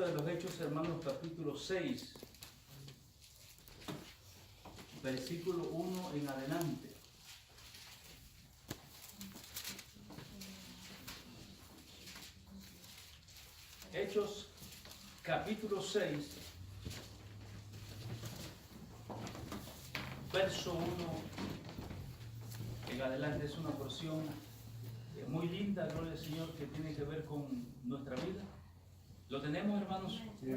de los Hechos, hermanos, capítulo 6, versículo 1 en adelante. Hechos, capítulo 6, verso 1 en adelante. Es una porción muy linda, gloria al Señor, que tiene que ver con nuestra vida. ¿Lo tenemos, hermanos? Sí.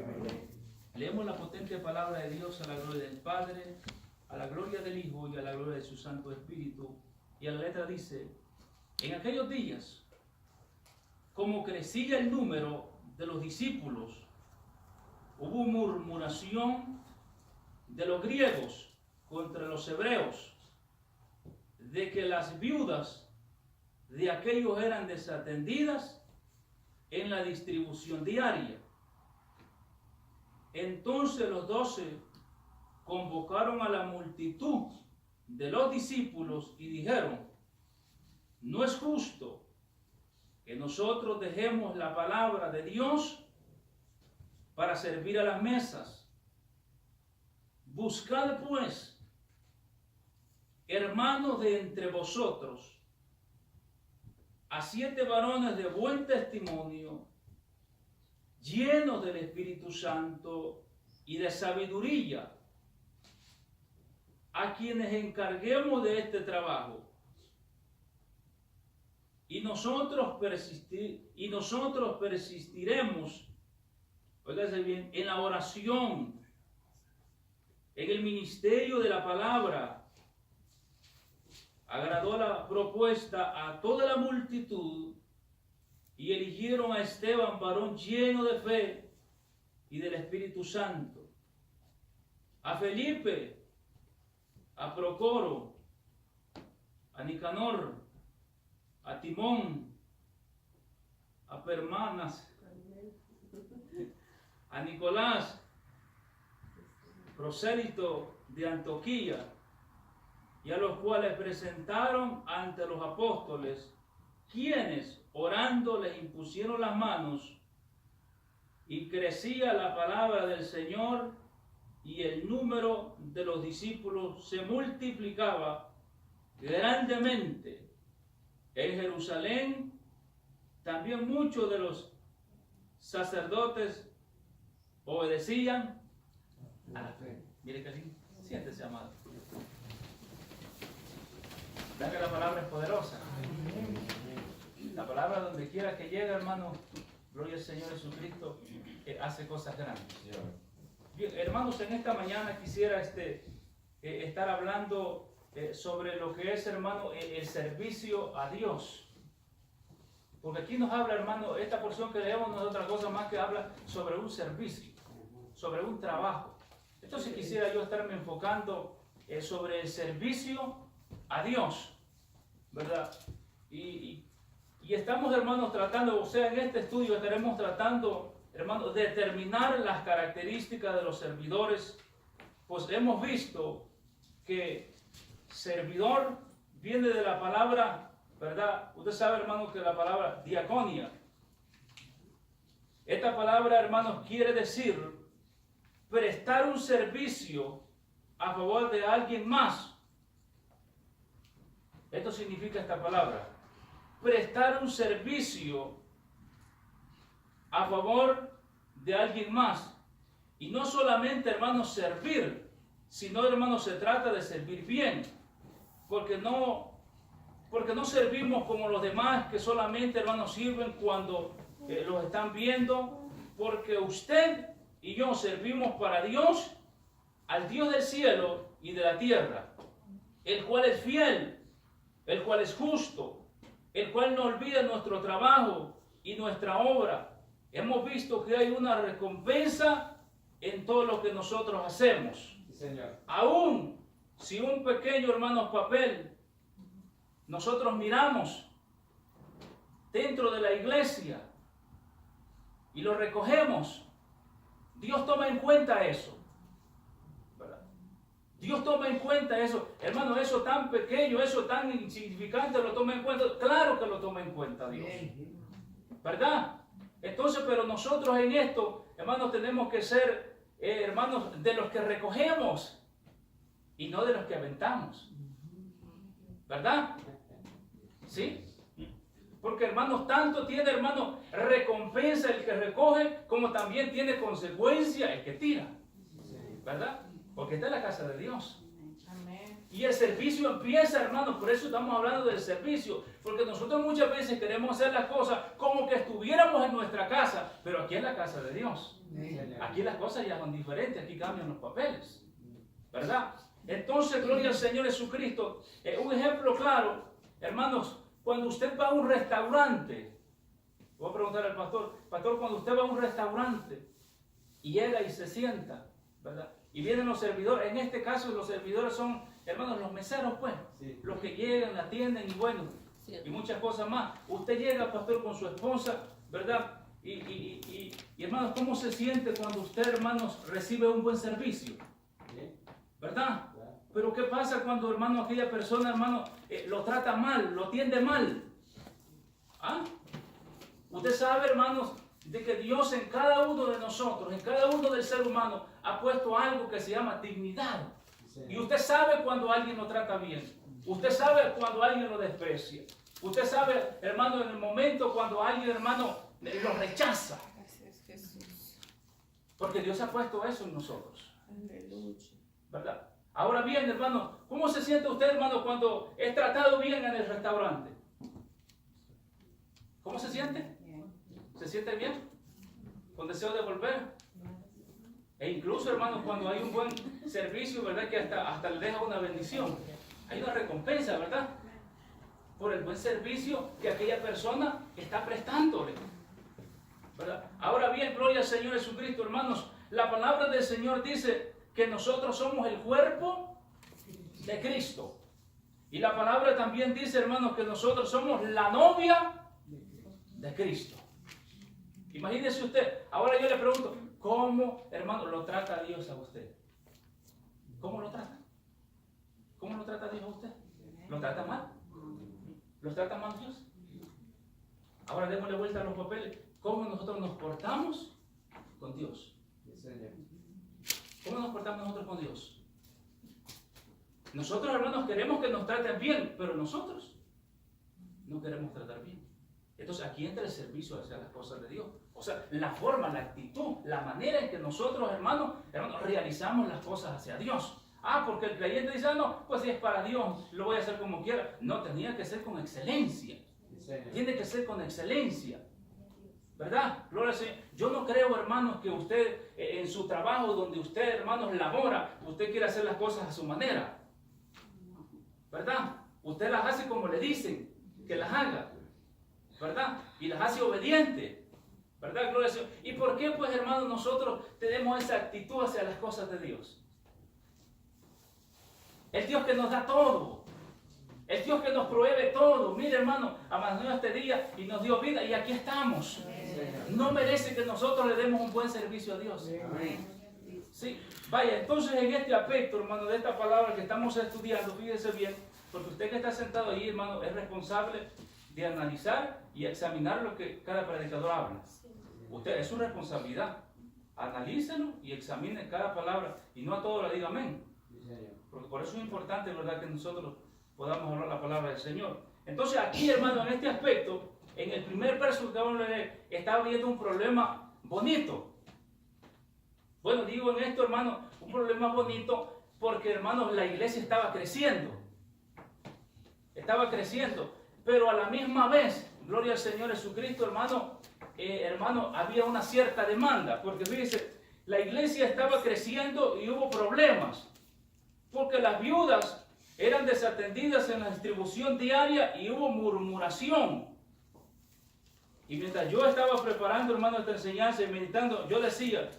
Leemos la potente palabra de Dios a la gloria del Padre, a la gloria del Hijo y a la gloria de su Santo Espíritu. Y a la letra dice: en aquellos días, como crecía el número de los discípulos, hubo murmuración de los griegos contra los hebreos, de que las viudas de aquellos eran desatendidas en la distribución diaria. Entonces los 12 convocaron a la multitud de los discípulos y dijeron: no es justo que nosotros dejemos la palabra de Dios para servir a las mesas. Buscad pues, hermanos, de entre vosotros a 7 varones de buen testimonio, llenos del Espíritu Santo y de sabiduría, a quienes encarguemos de este trabajo. Y nosotros persistiremos, óigase bien, en la oración, en el ministerio de la palabra. Agradó la propuesta a toda la multitud y eligieron a Esteban, varón lleno de fe y del Espíritu Santo, a Felipe, a Procoro, a Nicanor, a Timón, a Permanas, a Nicolás, prosélito de Antioquía, y a los cuales presentaron ante los apóstoles, quienes orando les impusieron las manos, y crecía la palabra del Señor, y el número de los discípulos se multiplicaba grandemente. En Jerusalén también muchos de los sacerdotes obedecían a la fe. Mire que lindo. Siéntese, amado. ¿Verdad que la palabra es poderosa? La palabra, donde quiera que llegue, hermano, gloria al Señor Jesucristo, hace cosas grandes. Bien, hermanos, en esta mañana quisiera estar hablando sobre lo que es, hermano, el servicio a Dios. Porque aquí nos habla, hermano, esta porción que leemos no es otra cosa más que habla sobre un servicio, sobre un trabajo. Entonces quisiera yo estarme enfocando sobre el servicio a Dios, ¿verdad? Y estamos, hermanos, tratando, o sea, en este estudio estaremos tratando, hermanos, de determinar las características de los servidores. Pues hemos visto que servidor viene de la palabra, ¿verdad? Usted sabe, hermanos, que la palabra diaconia. Esta palabra, hermanos, quiere decir prestar un servicio a favor de alguien más. Esto significa esta palabra: prestar un servicio a favor de alguien más. Y no solamente, hermanos, servir, sino, hermanos, se trata de servir bien. Porque no servimos como los demás, que solamente, hermanos, sirven cuando los están viendo. Porque usted y yo servimos para Dios, al Dios del cielo y de la tierra, el cual es fiel, el cual es justo, el cual no olvida nuestro trabajo y nuestra obra. Hemos visto que hay una recompensa en todo lo que nosotros hacemos. Sí, Señor. Aún si un pequeño, hermanos, papel nosotros miramos dentro de la iglesia y lo recogemos, Dios toma en cuenta eso. Dios toma en cuenta eso, hermano, eso tan pequeño, eso tan insignificante, lo toma en cuenta. Claro que lo toma en cuenta Dios, ¿verdad? Entonces, pero nosotros en esto, hermanos, tenemos que ser, hermanos, de los que recogemos y no de los que aventamos. ¿Verdad? ¿Sí? Porque, hermanos, tanto tiene, hermanos, recompensa el que recoge, como también tiene consecuencia el que tira. ¿Verdad? Porque está en la casa de Dios. Y el servicio empieza, hermanos, por eso estamos hablando del servicio, porque nosotros muchas veces queremos hacer las cosas como que estuviéramos en nuestra casa, pero aquí es la casa de Dios. Aquí las cosas ya son diferentes, aquí cambian los papeles, ¿verdad? Entonces, gloria al Señor Jesucristo. Un ejemplo claro, hermanos, cuando usted va a un restaurante, voy a preguntar al pastor, cuando usted va a un restaurante y llega y se sienta, ¿verdad? Y vienen los servidores, en este caso los servidores son, hermanos, los meseros, pues, sí, los que llegan, atienden y bueno, sí, y muchas cosas más. Usted llega, pastor, con su esposa, ¿verdad? Y hermanos, ¿cómo se siente cuando usted, hermanos, recibe un buen servicio? ¿Verdad? Pero ¿qué pasa cuando, hermano, aquella persona, hermano, lo trata mal, lo atiende mal? ¿Ah? Usted sabe, hermanos, de que Dios en cada uno de nosotros, en cada uno del ser humano, ha puesto algo que se llama dignidad. Sí. Y usted sabe cuando alguien lo trata bien. Usted sabe cuando alguien lo desprecia. Usted sabe, hermano, en el momento cuando alguien, hermano, lo rechaza. Porque Dios ha puesto eso en nosotros. ¿Verdad? Ahora bien, hermano, ¿cómo se siente usted, hermano, cuando es tratado bien en el restaurante? ¿Cómo se siente? ¿Se siente bien? ¿Con deseo de volver? E incluso, hermano, cuando hay un buen servicio, ¿verdad? Que hasta le deja una bendición. Hay una recompensa, ¿verdad? Por el buen servicio que aquella persona está prestándole, ¿verdad? Ahora bien, gloria al Señor Jesucristo, hermanos. La palabra del Señor dice que nosotros somos el cuerpo de Cristo. Y la palabra también dice, hermanos, que nosotros somos la novia de Cristo. Imagínese usted, ahora yo le pregunto, ¿cómo, hermano, lo trata Dios a usted? ¿Cómo lo trata? ¿Cómo lo trata Dios a usted? ¿Lo trata mal? ¿Lo trata mal Dios? Ahora démosle vuelta a los papeles. ¿Cómo nosotros nos portamos con Dios? ¿Cómo nos portamos nosotros con Dios? Nosotros, hermanos, queremos que nos traten bien, pero nosotros no queremos tratar bien. Entonces aquí entra el servicio hacia las cosas de Dios. O sea, la forma, la actitud, la manera en que nosotros, hermanos, realizamos las cosas hacia Dios. Ah, porque el creyente dice, ah, no, pues si es para Dios, lo voy a hacer como quiera. No, tenía que ser con excelencia. Tiene que ser con excelencia. ¿Verdad? Gloria al Señor. Yo no creo, hermanos, que usted en su trabajo, donde usted, hermanos, labora, usted quiere hacer las cosas a su manera. ¿Verdad? Usted las hace como le dicen que las haga. ¿Verdad? Y las hace obedientes. ¿Verdad? Gloria al Señor. ¿Y por qué, pues, hermanos, nosotros tenemos esa actitud hacia las cosas de Dios? El Dios que nos da todo. El Dios que nos provee todo. Mire, hermano, amaneció este día y nos dio vida y aquí estamos. No merece que nosotros le demos un buen servicio a Dios. Sí. Vaya, entonces en este aspecto, hermano, de esta palabra que estamos estudiando, fíjese bien, porque usted que está sentado ahí, hermano, es responsable de analizar y examinar lo que cada predicador habla. Usted, es su responsabilidad. Analícelo y examine cada palabra y no a todo le diga amén. Porque por eso es importante, ¿verdad?, que nosotros podamos hablar la palabra del Señor. Entonces aquí, hermano, en este aspecsto, en el primer verso que vamos a leer, está viendo un problema bonito. Bueno, digo en esto, hermano, un problema bonito porque, hermanos, la iglesia estaba creciendo. Estaba creciendo. Pero a la misma vez, gloria al Señor Jesucristo, hermano, había una cierta demanda. Porque fíjese, la iglesia estaba creciendo y hubo problemas. Porque las viudas eran desatendidas en la distribución diaria y hubo murmuración. Y mientras yo estaba preparando, hermano, esta enseñanza y meditando, yo decía,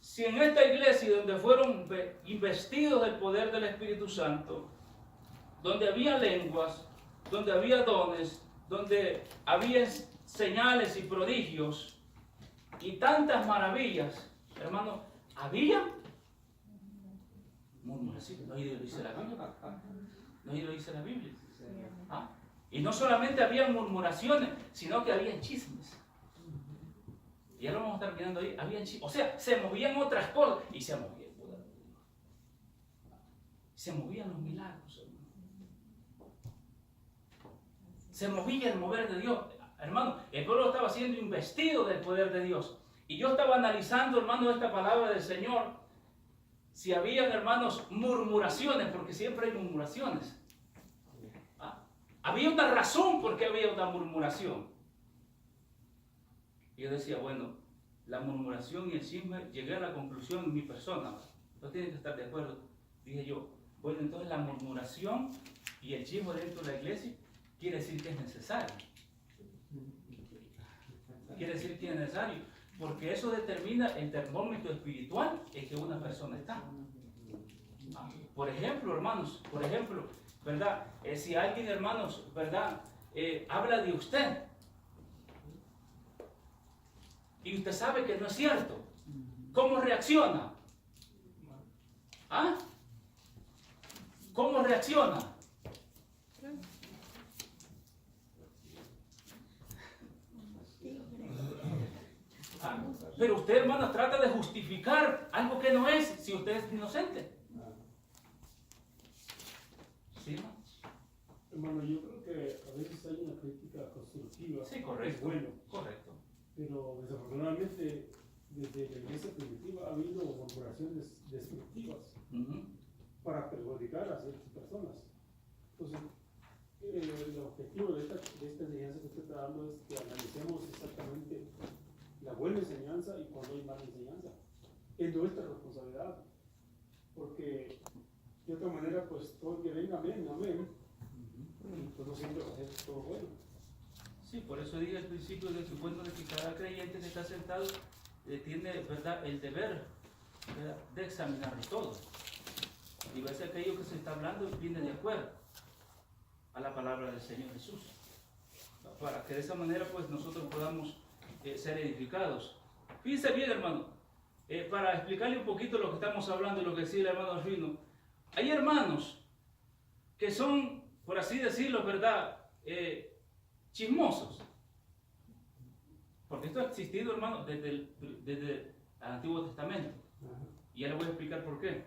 si en esta iglesia donde fueron investidos del poder del Espíritu Santo, donde había lenguas, donde había dones, donde había señales y prodigios y tantas maravillas, hermano, había murmuración. ¿No dice la Biblia? ¿No dice la Biblia? ¿Ah? Y no solamente había murmuraciones, sino que había chismes. Y ya lo vamos a estar mirando ahí. O sea, se movían otras cosas y se movía el poder de Dios. Se movían los milagros, hermano. Se movía el mover de Dios. Hermano, el pueblo estaba siendo investido del poder de Dios. Y yo estaba analizando, hermano, esta palabra del Señor. Si habían, hermanos, murmuraciones, porque siempre hay murmuraciones. Había una razón por qué había una murmuración. Y yo decía, bueno, la murmuración y el chisme, llegué a la conclusión en mi persona. No tienen que estar de acuerdo. Dije yo, bueno, entonces la murmuración y el chisme dentro de la iglesia quiere decir que es necesario. Quiere decir que es necesario. Porque eso determina el termómetro espiritual en que una persona está. Por ejemplo, hermanos, ¿verdad? Si alguien, hermanos, ¿verdad? Habla de usted y usted sabe que no es cierto, ¿cómo reacciona? ¿Ah? ¿Cómo reacciona? Pero usted, hermano, trata de justificar algo que no es si usted es inocente. ¿Sí, no? Hermano, yo creo que a veces hay una crítica constructiva. Sí, correcto. Es bueno. Correcto. Pero desafortunadamente, desde la iglesia primitiva ha habido murmuraciones destructivas para perjudicar a ciertas personas. Entonces, el objetivo de esta enseñanza que usted está dando es que analicemos exactamente la buena enseñanza y cuando hay mala enseñanza. Es nuestra responsabilidad. Porque de otra manera, pues todo el que venga, amén, amén. Y pues no siempre va a ser todo bueno. Sí, por eso dije al principio de que bueno, de que cada creyente que está sentado tiene, ¿verdad?, el deber, ¿verdad?, de examinar todo. Y ver si aquello que se está hablando viene de acuerdo a la palabra del Señor Jesús. Para que de esa manera pues nosotros podamos ser edificados. Fíjense bien, hermano, para explicarle un poquito lo que estamos hablando y lo que decía el hermano Rino. Hay hermanos que son, por así decirlo, ¿verdad?, chismosos. Porque esto ha existido, hermano, desde el Antiguo Testamento. Y ya le voy a explicar por qué.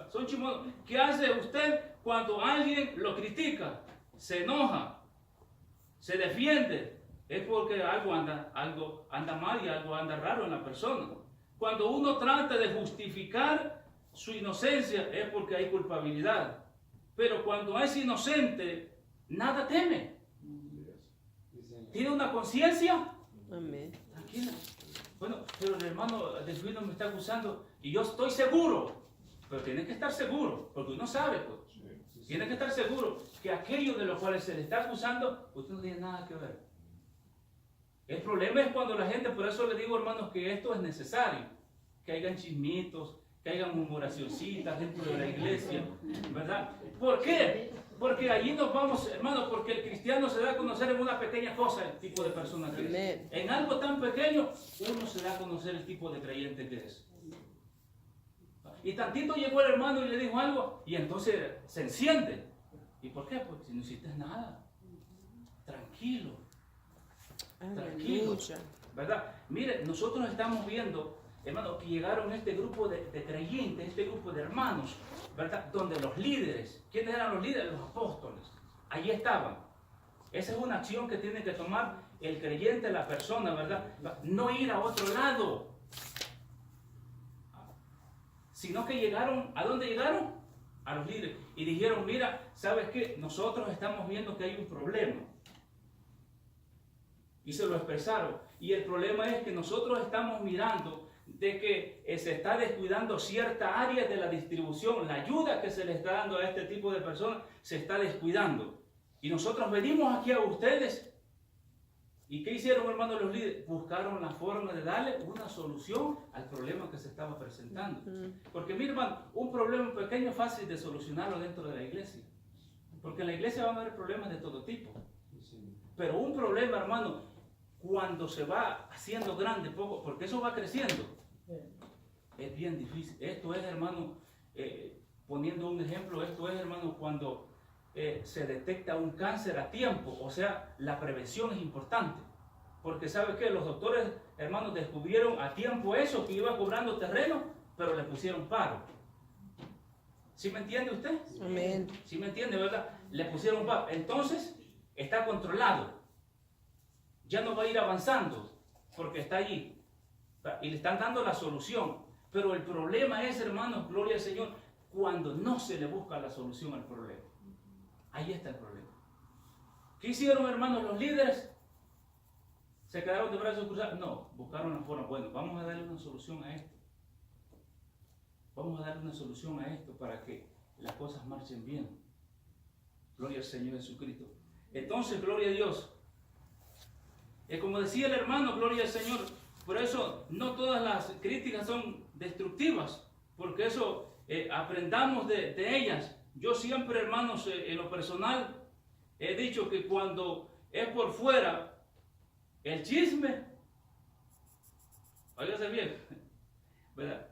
Son chismosos. ¿Qué hace usted cuando alguien lo critica? Se enoja, se defiende. Es porque algo anda mal y algo anda raro en la persona. Cuando uno trata de justificar su inocencia es porque hay culpabilidad. Pero cuando es inocente, nada teme. ¿Tiene una conciencia? Amén. Tranquila. Bueno, pero el hermano de su me está acusando y yo estoy seguro. Pero tiene que estar seguro, porque uno sabe, pues. Tiene que estar seguro que aquello de lo cual se le está acusando, usted no tiene nada que ver. El problema es cuando la gente, por eso le digo, hermanos, que esto es necesario. Que hayan chismitos, que hayan murmuracioncitas dentro de la iglesia, ¿verdad? ¿Por qué? Porque allí nos vamos, hermanos, porque el cristiano se da a conocer en una pequeña cosa el tipo de persona que es. En algo tan pequeño, uno se da a conocer el tipo de creyente que es. Y tantito llegó el hermano y le dijo algo, y entonces se enciende. ¿Y por qué? Porque si no hiciste nada. Tranquilo. Tranquilo. ¿Verdad? Mire, nosotros estamos viendo, hermanos, que llegaron este grupo de creyentes, este grupo de hermanos, ¿verdad? Donde los líderes, ¿quiénes eran los líderes? Los apóstoles. Allí estaban. Esa es una acción que tiene que tomar el creyente, la persona, ¿verdad? No ir a otro lado. Sino que llegaron, ¿a dónde llegaron? A los líderes. Y dijeron, mira, ¿sabes qué? Nosotros estamos viendo que hay un problema. Y se lo expresaron. Y el problema es que nosotros estamos mirando de que se está descuidando cierta área de la distribución. La ayuda que se le está dando a este tipo de personas se está descuidando. Y nosotros venimos aquí a ustedes. ¿Y qué hicieron, hermanos, los líderes? Buscaron la forma de darle una solución al problema que se estaba presentando. Porque, mira, hermano, un problema pequeño es fácil de solucionarlo dentro de la iglesia. Porque en la iglesia van a haber problemas de todo tipo. Pero un problema, hermano, cuando se va haciendo grande, poco, porque eso va creciendo, es bien difícil. Esto es, hermano, poniendo un ejemplo, esto es, hermano, cuando se detecta un cáncer a tiempo, o sea, la prevención es importante. Porque ¿sabe qué? Los doctores, hermanos, descubrieron a tiempo eso, que iba cobrando terreno, pero le pusieron paro. ¿Sí me entiende usted? Amén. ¿Sí me entiende, verdad? Le pusieron paro. Entonces, está controlado. Ya no va a ir avanzando, porque está allí. Y le están dando la solución. Pero el problema es, hermanos, gloria al Señor, cuando no se le busca la solución al problema. Ahí está el problema. ¿Qué hicieron, hermanos, los líderes? ¿Se quedaron de brazos cruzados? No, buscaron la forma. Bueno, vamos a darle una solución a esto. Vamos a darle una solución a esto para que las cosas marchen bien. Gloria al Señor Jesucristo. Entonces, gloria a Dios. Como decía el hermano, gloria al Señor. Por eso no todas las críticas son destructivas, porque eso aprendamos de ellas. Yo siempre, hermanos, en lo personal, he dicho que cuando es por fuera el chisme, óigase bien, ¿verdad?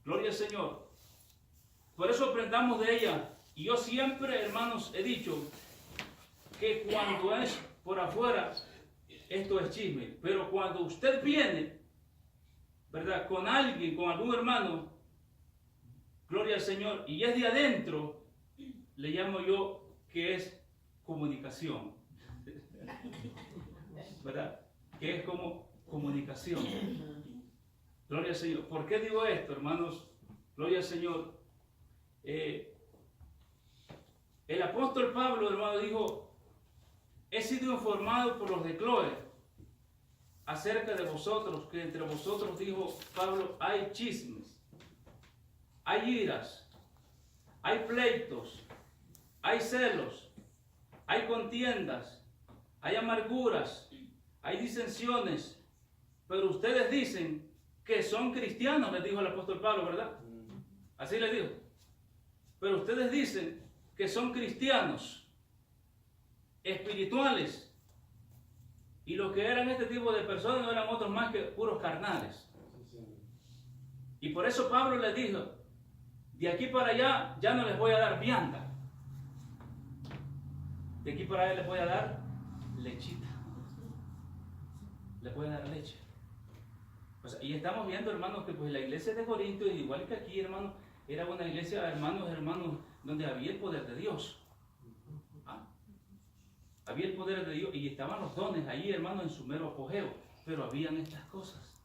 Gloria al Señor. Por eso aprendamos de ella. Y yo siempre, hermanos, he dicho que cuando es por afuera, esto es chisme. Pero cuando usted viene, ¿verdad?, con alguien, con algún hermano, gloria al Señor, y es de adentro, le llamo yo que es comunicación. ¿Verdad? Que es como comunicación. Gloria al Señor. ¿Por qué digo esto, hermanos? Gloria al Señor. El apóstol Pablo, hermano, dijo: he sido informado por los de Cloé acerca de vosotros, que entre vosotros, dijo Pablo, hay chismes, hay iras, hay pleitos, hay celos, hay contiendas, hay amarguras, hay disensiones, pero ustedes dicen que son cristianos, les dijo el apóstol Pablo, ¿verdad? Así les dijo. Pero ustedes dicen que son cristianos, espirituales, y lo que eran este tipo de personas no eran otros más que puros carnales. Y por eso Pablo les dijo: de aquí para allá ya no les voy a dar vianda, de aquí para allá les voy a dar lechita, les voy a dar leche. Pues, y estamos viendo, hermanos, que pues la iglesia de Corinto, igual que aquí, hermanos, era una iglesia, hermanos, donde había el poder de Dios. Había el poder de Dios y estaban los dones ahí, hermanos, en su mero apogeo, pero habían estas cosas,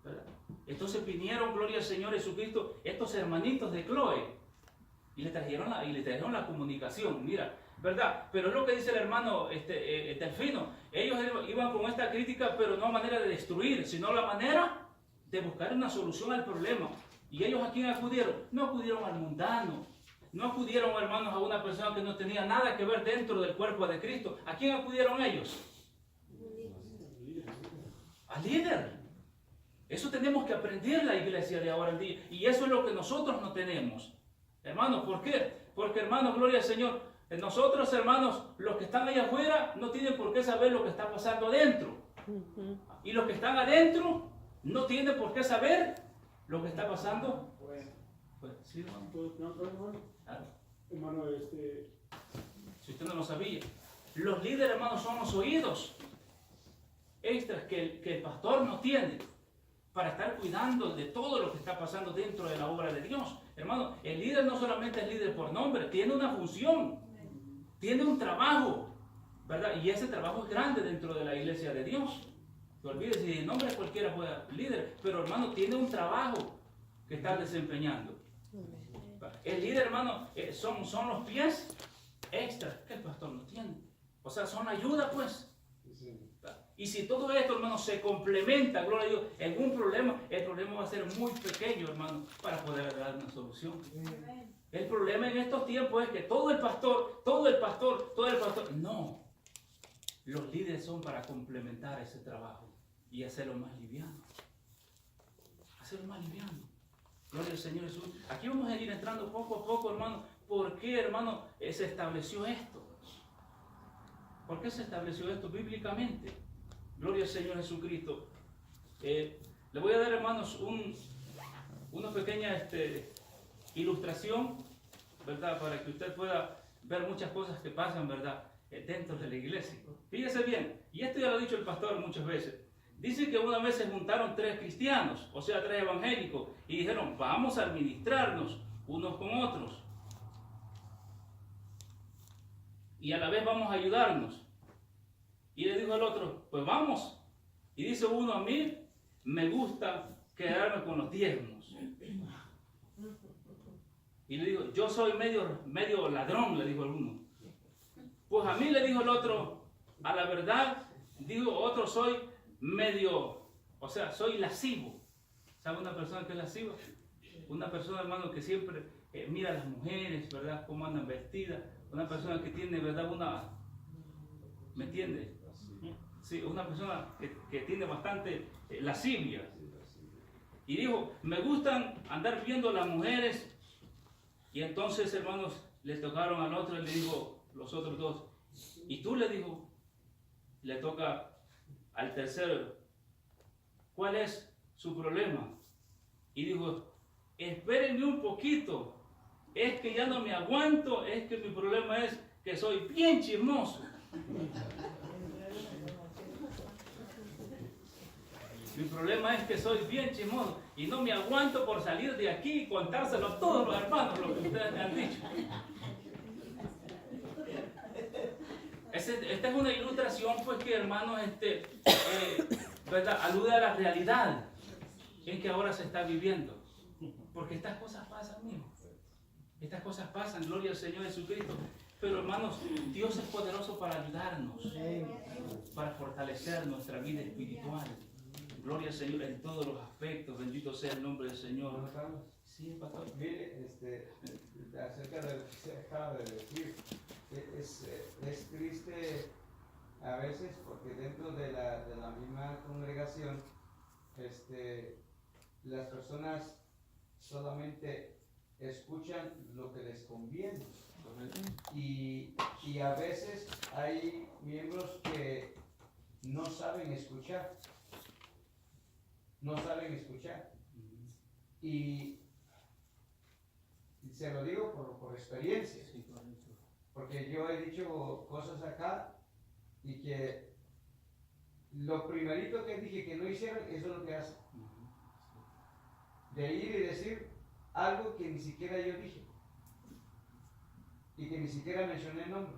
¿verdad? Entonces vinieron, gloria al Señor Jesucristo, estos hermanitos de Cloé y le trajeron la comunicación, mira, ¿verdad? Pero es lo que dice el hermano Delfino. Ellos iban con esta crítica, pero no a manera de destruir, sino la manera de buscar una solución al problema. ¿Y ellos a quién acudieron? No acudieron al mundano, no acudieron, hermanos, a una persona que no tenía nada que ver dentro del cuerpo de Cristo. ¿A quién acudieron ellos? Al líder. Eso tenemos que aprender la iglesia de ahora en día. Y eso es lo que nosotros no tenemos. Hermanos, ¿por qué? Porque, hermanos, gloria al Señor, nosotros, hermanos, los que están allá afuera no tienen por qué saber lo que está pasando adentro. Y los que están adentro no tienen por qué saber lo que está pasando. Pues, sí, hermano. Claro. Hermano, Si usted no lo sabía, los líderes, hermanos, son los oídos extras que el pastor no tiene para estar cuidando de todo lo que está pasando dentro de la obra de Dios. Hermano, el líder no solamente es líder por nombre, tiene una función, tiene un trabajo, ¿verdad? Y ese trabajo es grande dentro de la iglesia de Dios. No olvides, si el nombre cualquiera puede ser líder, pero, hermano, tiene un trabajo que está desempeñando. El líder, hermano, son los pies extras que el pastor no tiene. O sea, son ayuda, pues. Y si todo esto, hermano, se complementa, gloria a Dios, en un problema, el problema va a ser muy pequeño, hermano, para poder dar una solución. El problema en estos tiempos es que todo el pastor, no. Los líderes son para complementar ese trabajo y hacerlo más liviano. Hacerlo más liviano. Gloria al Señor Jesús. Aquí vamos a ir entrando poco a poco, hermano. ¿Por qué, hermano, se estableció esto? ¿Por qué se estableció esto bíblicamente? Gloria al Señor Jesucristo. Le voy a dar, hermanos, una pequeña ilustración, ¿verdad? Para que usted pueda ver muchas cosas que pasan, ¿verdad? dentro de la iglesia. Fíjese bien, y esto ya lo ha dicho el pastor muchas veces. Dice que una vez se juntaron 3 cristianos, o sea, 3 evangélicos, y dijeron, vamos a administrarnos unos con otros. Y a la vez vamos a ayudarnos. Y le dijo al otro, pues vamos. Y dice uno, a mí me gusta quedarme con los diezmos. Y le digo, yo soy medio ladrón, le dijo el uno. Pues a mí, le dijo el otro, a la verdad, dijo otro, soy medio, o sea, soy lascivo. ¿Sabe una persona que es lasciva? Una persona, hermano, que siempre mira a las mujeres, ¿verdad? Cómo andan vestidas. Una persona que tiene, ¿verdad? ¿Me entiende? Sí, una persona que tiene bastante lascivia. Y dijo, me gustan andar viendo a las mujeres. Y entonces, hermanos, le tocaron al otro y le dijo, los otros 2. Y tú, le dijo, le toca al tercero, ¿cuál es su problema? Y dijo, espérenme un poquito, es que ya no me aguanto, es que mi problema es que soy bien chismoso. Mi problema es que soy bien chismoso y no me aguanto por salir de aquí y contárselo a todos los hermanos lo que ustedes me han dicho. Esta es una ilustración, pues, que, hermanos, ¿verdad? Alude a la realidad en que ahora se está viviendo. Porque estas cosas pasan, amigos. Estas cosas pasan, gloria al Señor Jesucristo. Pero, hermanos, Dios es poderoso para ayudarnos, para fortalecer nuestra vida espiritual. Gloria al Señor en todos los aspectos. Bendito sea el nombre del Señor. Sí, pastor. Mire, acerca de lo que se acaba de decir, es triste a veces porque dentro de la misma congregación, las personas solamente escuchan lo que les conviene. Y a veces hay miembros que no saben escuchar. No saben escuchar. Y se lo digo por experiencia. Porque yo he dicho cosas acá y que lo primerito que dije que no hicieron, eso es lo que hacen. De ir y decir algo que ni siquiera yo dije. Y que ni siquiera mencioné el nombre.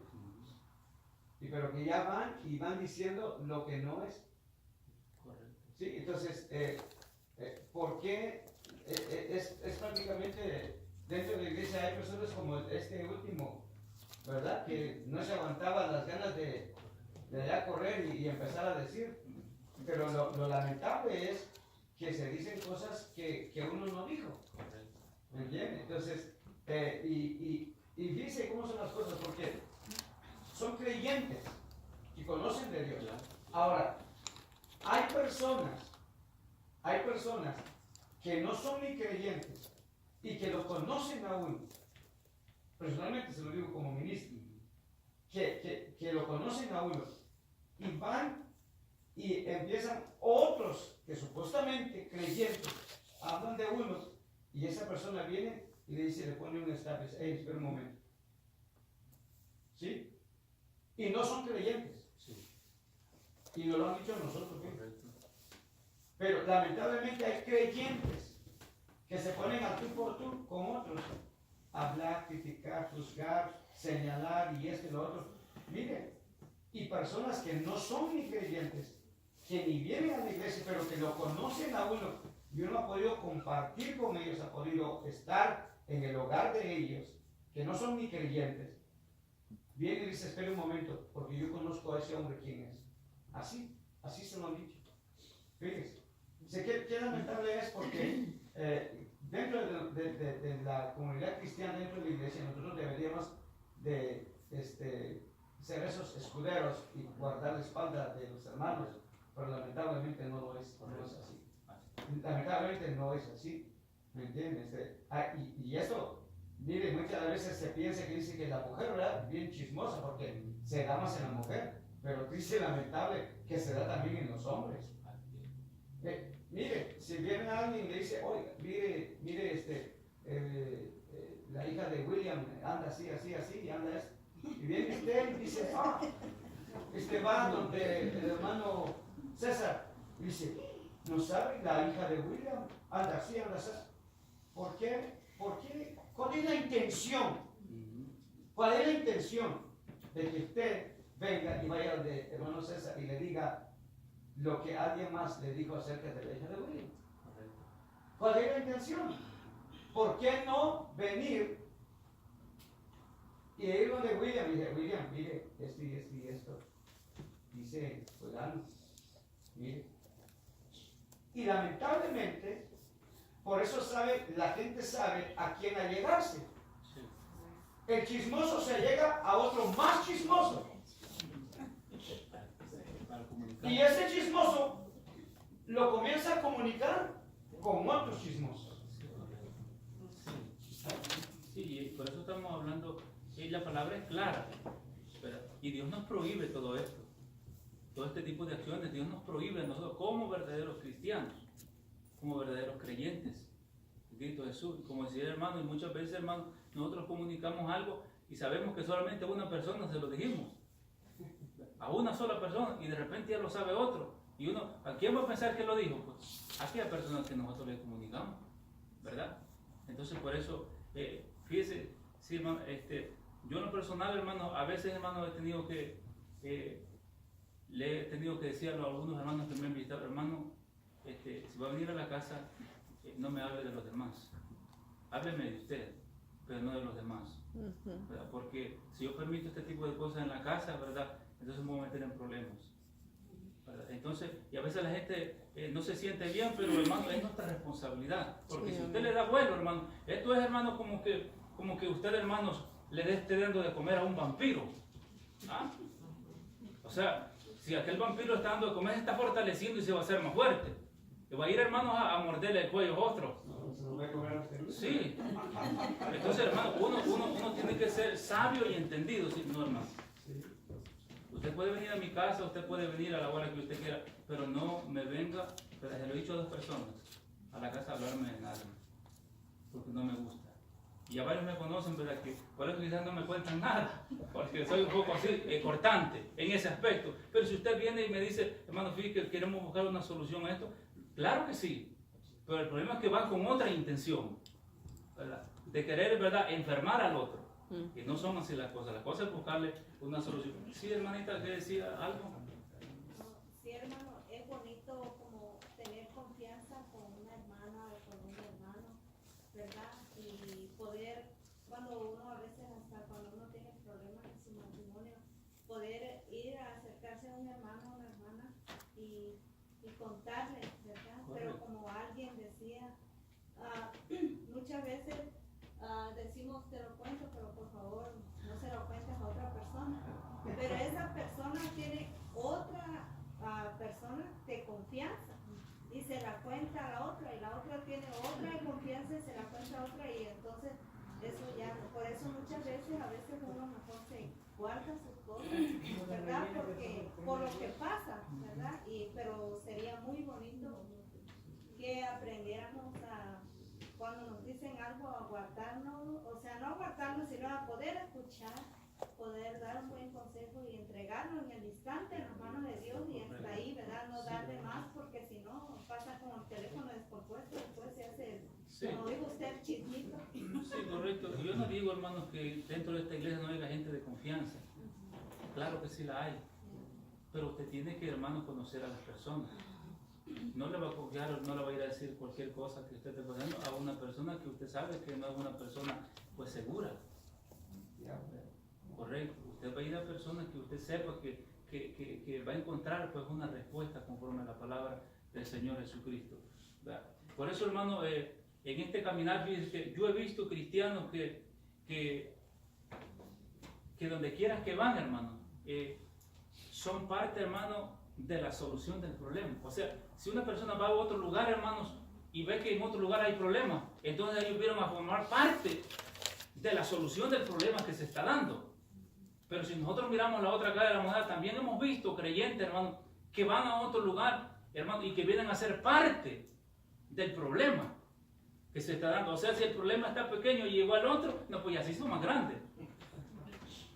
Pero que ya van diciendo lo que no es. Sí, entonces, ¿por qué? Es prácticamente, dentro de la iglesia hay personas como este último, ¿verdad? Que no se aguantaban las ganas de ya correr y empezar a decir. Pero lo lamentable es que se dicen cosas que uno no dijo. ¿Me entiendes? Entonces, y dice cómo son las cosas, porque son creyentes y conocen de Dios. Ahora, hay personas que no son ni creyentes y que lo conocen a uno. Personalmente se lo digo como ministro, que lo conocen a uno y van y empiezan otros que supuestamente creyentes hablan de uno y esa persona viene y le dice, le pone un estatus, espera un momento. ¿Sí? Y no son creyentes. Y nos lo han dicho nosotros. Pero lamentablemente hay creyentes que se ponen a tú por tú con otros. Hablar, criticar, juzgar, señalar y esto y lo otro. Miren, y personas que no son ni creyentes, que ni vienen a la iglesia, pero que lo conocen a uno, y uno ha podido compartir con ellos, ha podido estar en el hogar de ellos, que no son ni creyentes. Viene y dice, espera un momento, porque yo conozco a ese hombre quién es. Así se lo han dicho. Fíjense. Qué lamentable es porque dentro de la comunidad cristiana, dentro de la iglesia, nosotros deberíamos de ser esos escuderos y guardar la espalda de los hermanos, pero lamentablemente no es así. Lamentablemente no es así. ¿Me entiendes? Y esto, mire, muchas veces se piensa que dice que la mujer, ¿verdad? Bien chismosa porque se da más en la mujer, pero triste y lamentable que se da también en los hombres. Mire, si viene alguien y le dice, oiga, mire, la hija de William anda así, y anda esto, Y viene usted y dice, va donde el hermano César, y dice, ¿no sabe? La hija de William anda así, anda así. ¿Por qué? ¿Por qué? ¿Cuál es la intención? ¿Cuál es la intención de que usted venga y vaya donde hermano César y le diga lo que alguien más le dijo acerca de la hija de William? ¿Cuál es la intención? ¿Por qué no venir y ir donde William y decir, William, mire, esto y esto y esto? Dice, fulano, mire. Y lamentablemente, por eso la gente sabe a quién allegarse. El chismoso se llega a otro más chismoso. Y ese chismoso lo comienza a comunicar con otros chismosos. Sí, por eso estamos hablando, la palabra es clara. Y Dios nos prohíbe todo esto. Todo este tipo de acciones, Dios nos prohíbe a nosotros como verdaderos cristianos, como verdaderos creyentes en Cristo Jesús. Como decía el hermano, y muchas veces, hermano, nosotros comunicamos algo y sabemos que solamente a una persona se lo dijimos. A una sola persona, y de repente ya lo sabe otro. Y uno, ¿a quién va a pensar que lo dijo? Pues a aquella persona que nosotros le comunicamos, ¿verdad? Entonces, por eso, fíjese, sí, hermano, yo en lo personal, hermano, a veces, hermano, le he tenido que decir a algunos hermanos que me han invitado, hermano, si va a venir a la casa, no me hable de los demás. Hábleme de usted, pero no de los demás. ¿Verdad? Porque si yo permito este tipo de cosas en la casa, ¿verdad? Entonces me voy a meter en problemas. ¿Verdad? Entonces, y a veces la gente no se siente bien, pero hermano, es nuestra responsabilidad. Porque si usted le da vuelo, hermano, esto es, hermano, como que usted, hermanos, le esté dando de comer a un vampiro. ¿Ah? O sea, si aquel vampiro está dando de comer, se está fortaleciendo y se va a hacer más fuerte. Y va a ir, hermanos, a morderle el cuello a otro. Sí. Entonces, hermano, uno tiene que ser sabio y entendido, ¿sí? No, hermano. Usted puede venir a mi casa, usted puede venir a la hora que usted quiera, pero no me venga, pero se lo he dicho a 2 personas, a la casa a hablarme de nada, porque no me gusta. Y ya varios me conocen, ¿verdad? Que por eso quizás no me cuentan nada, porque soy un poco así, cortante en ese aspecto. Pero si usted viene y me dice, hermano, fíjate que queremos buscar una solución a esto, claro que sí. Pero el problema es que van con otra intención, ¿verdad? De querer, ¿verdad?, enfermar al otro. Y no son así las cosas. La cosa es buscarle una solución. Sí, hermanita, ¿qué decía algo? Sí, hermano, es bonito como tener confianza con una hermana o con un hermano, ¿verdad? Y poder, cuando uno a veces, hasta cuando uno tiene problemas en su matrimonio, poder ir a acercarse a un hermano o una hermana y contarle, ¿verdad? Correcto. Pero como alguien decía, muchas veces decimos, te lo cuento, pero por favor no se lo cuentes a otra persona. Pero esa persona tiene otra persona de confianza y se la cuenta a la otra, y la otra tiene otra de confianza y se la cuenta a otra, y entonces eso ya, por eso muchas veces, a veces uno mejor se guarda sus cosas, ¿verdad? Porque por lo que pasa, ¿verdad? Pero sería muy bonito que aprendiéramos a, cuando nos dicen algo, a guardarnos, o sea, no a guardarnos, sino a poder escuchar, poder dar un buen consejo y entregarlo en el instante en las manos de Dios, y hasta ahí, ¿verdad? No darle más, porque si no, pasa como el teléfono descompuesto, después se hace, como dijo usted, chismito. Sí, correcto. Yo no digo, hermanos, que dentro de esta iglesia no haya gente de confianza. Claro que sí la hay. Pero usted tiene que, hermano, conocer a las personas. No le va a confiar, no le va a ir a decir cualquier cosa que usted esté pasando a una persona que usted sabe que no es una persona, pues, segura. Correcto. Usted va a ir a personas que usted sepa que va a encontrar, pues, una respuesta conforme a la palabra del Señor Jesucristo. ¿Verdad? Por eso, hermano, en este caminar, fíjense, yo he visto cristianos que donde quieran que van, hermano, son parte, hermano, de la solución del problema. O sea, si una persona va a otro lugar, hermanos, y ve que en otro lugar hay problemas, entonces ellos vieron a formar parte de la solución del problema que se está dando. Pero si nosotros miramos la otra cara de la moneda, también hemos visto creyentes, hermanos, que van a otro lugar, hermano, y que vienen a ser parte del problema que se está dando. O sea, si el problema está pequeño y llegó al otro, no, pues ya se hizo más grande.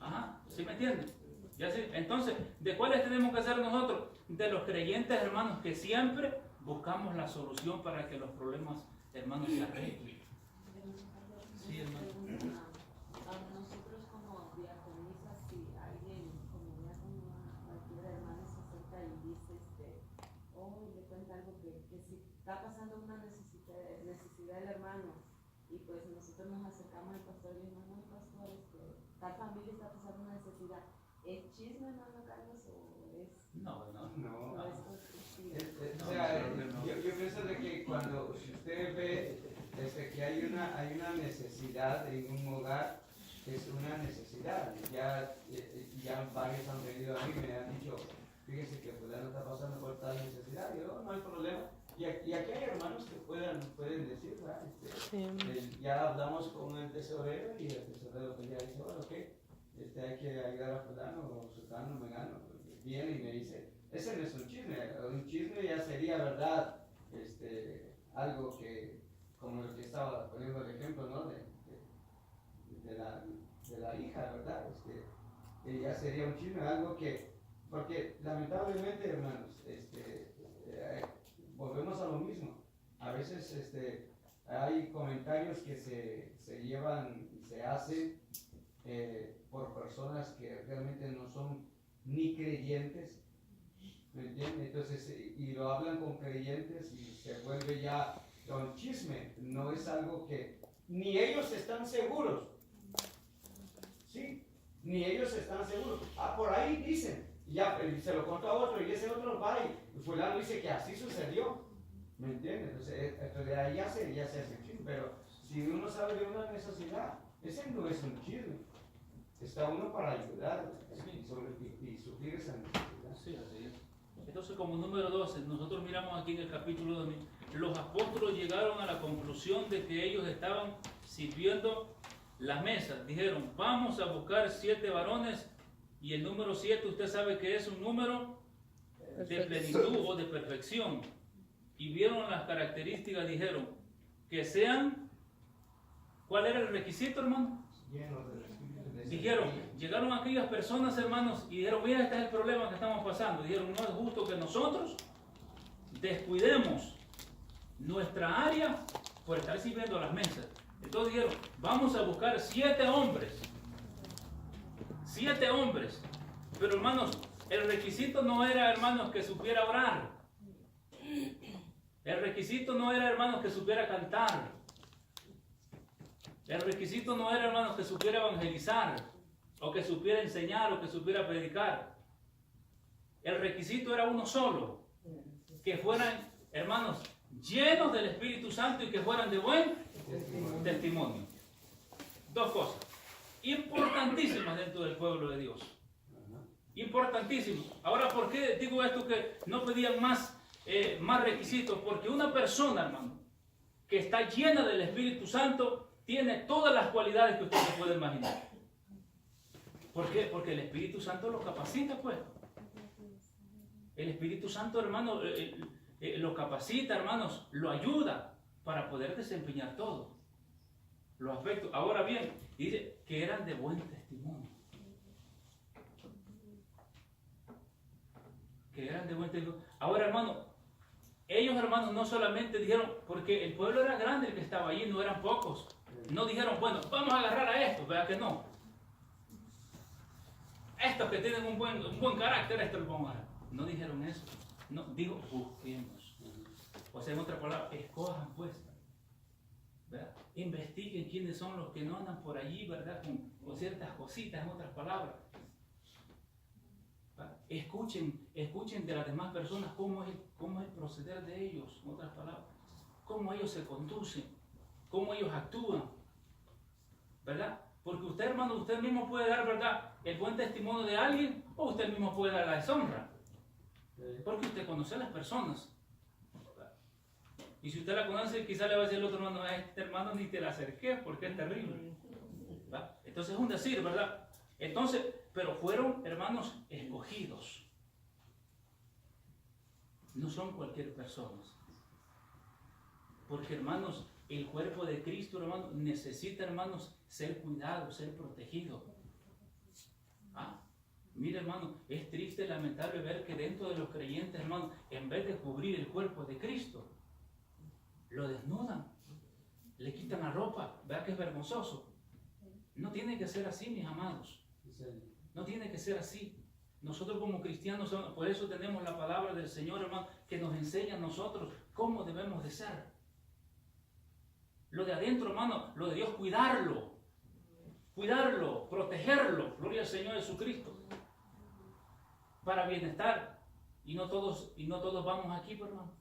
Ajá. ¿Sí me entienden? ¿Ya sí? Entonces, ¿de cuáles tenemos que ser nosotros? De los creyentes, hermanos, que siempre buscamos la solución para que los problemas, hermanos, se arreglen. Sí, hermano. Nosotros como diaconisas, si alguien como diácono a cualquier hermano se acerca y dice, le cuenta algo que si está pasando una necesidad del hermano, y pues nosotros nos acercamos al pastor y hermano, pastor, tal familia está pasando una necesidad, ¿es chisme, hermano Carlos, o es...? No. O sea, yo pienso de que cuando si usted ve que hay una necesidad en un hogar, es una necesidad. Ya varios han venido a mí y me han dicho, fíjese que fulano está pasando por tal necesidad. Yo, no hay problema. Y aquí hay hermanos que pueden decir, ¿verdad? Ya hablamos con el tesorero y el tesorero pues ya dice, bueno, ok, hay que ayudar a fulano o sultano, megano. Viene y me dice, ese no es un chisme ya sería, ¿verdad? Algo que, como lo que estaba poniendo el ejemplo, ¿no? De la hija, ¿verdad? Ya sería un chisme, algo que, porque lamentablemente, hermanos, volvemos a lo mismo. A veces hay comentarios que se llevan y se hacen por personas que realmente no son ni creyentes, ¿me entiendes? Entonces, y lo hablan con creyentes y se vuelve ya un chisme, no es algo que ni ellos están seguros, ¿sí? Ni ellos están seguros. Por ahí dicen, ya se lo contó a otro y ese otro va y fulano dice que así sucedió, ¿me entiendes? Entonces, de ahí ya se hace chisme, pero si uno sabe de una necesidad, ese no es un chisme. Está uno para ayudar y suplir esa necesidad. Sí, así es. Entonces, como número 12, nosotros miramos aquí en el capítulo 2, los apóstoles llegaron a la conclusión de que ellos estaban sirviendo las mesas. Dijeron, vamos a buscar 7 varones, y el número 7 usted sabe que es un número de plenitud o de perfección. Y vieron las características, dijeron, que sean, ¿cuál era el requisito, hermano? Dijeron, llegaron aquellas personas, hermanos, y dijeron, mira, este es el problema que estamos pasando. Dijeron, no es justo que nosotros descuidemos nuestra área por estar sirviendo las mesas. Entonces dijeron, vamos a buscar 7 hombres. 7 hombres. Pero, hermanos, el requisito no era, hermanos, que supiera orar. El requisito no era, hermanos, que supiera cantar. El requisito no era, hermanos, que supiera evangelizar, o que supiera enseñar, o que supiera predicar. El requisito era uno solo, que fueran, hermanos, llenos del Espíritu Santo y que fueran de buen testimonio. 2 cosas importantísimas dentro del pueblo de Dios. Importantísimas. Ahora, ¿por qué digo esto que no pedían más requisitos? Porque una persona, hermano, que está llena del Espíritu Santo, tiene todas las cualidades que usted se puede imaginar. ¿Por qué? Porque el Espíritu Santo lo capacita, pues. El Espíritu Santo, hermano, lo capacita, hermanos, lo ayuda para poder desempeñar todo los aspectos. Ahora bien, dice que eran de buen testimonio. Que eran de buen testimonio. Ahora, hermano, ellos, hermanos, no solamente dijeron, porque el pueblo era grande el que estaba allí, no eran pocos. No dijeron, bueno, vamos a agarrar a estos, ¿verdad que no? Estos que tienen un buen carácter, estos los vamos a agarrar. No dijeron eso. No, digo, busquemos. O sea, en otra palabra, escojan pues. ¿Verdad? Investiguen quiénes son los que no andan por allí, ¿verdad? Con ciertas cositas, en otras palabras. ¿Verdad? Escuchen de las demás personas cómo es el proceder de ellos, en otras palabras. Cómo ellos se conducen, cómo ellos actúan. ¿Verdad? Porque usted, hermano, usted mismo puede dar, ¿verdad?, el buen testimonio de alguien, o usted mismo puede dar la deshonra. Porque usted conoce a las personas. Y si usted la conoce, quizá le va a decir al otro hermano, a este hermano ni te la acerques porque es terrible. ¿Verdad? Entonces es un decir, ¿verdad? Entonces, pero fueron hermanos escogidos. No son cualquier persona. Porque, hermanos, el cuerpo de Cristo, hermanos, necesita, hermanos, ser cuidado, ser protegido. ¿Ah? Mire, hermano, es triste, lamentable ver que dentro de los creyentes, hermano, en vez de cubrir el cuerpo de Cristo, lo desnudan, le quitan la ropa. ¿Verdad que es vergonzoso? No tiene que ser así, mis amados. No tiene que ser así. Nosotros como cristianos, por eso tenemos la palabra del Señor, hermano, que nos enseña a nosotros cómo debemos de ser. Lo de adentro, hermano, lo de Dios, cuidarlo, protegerlo, gloria al Señor Jesucristo, para bienestar. Y no todos vamos aquí, pues, hermano.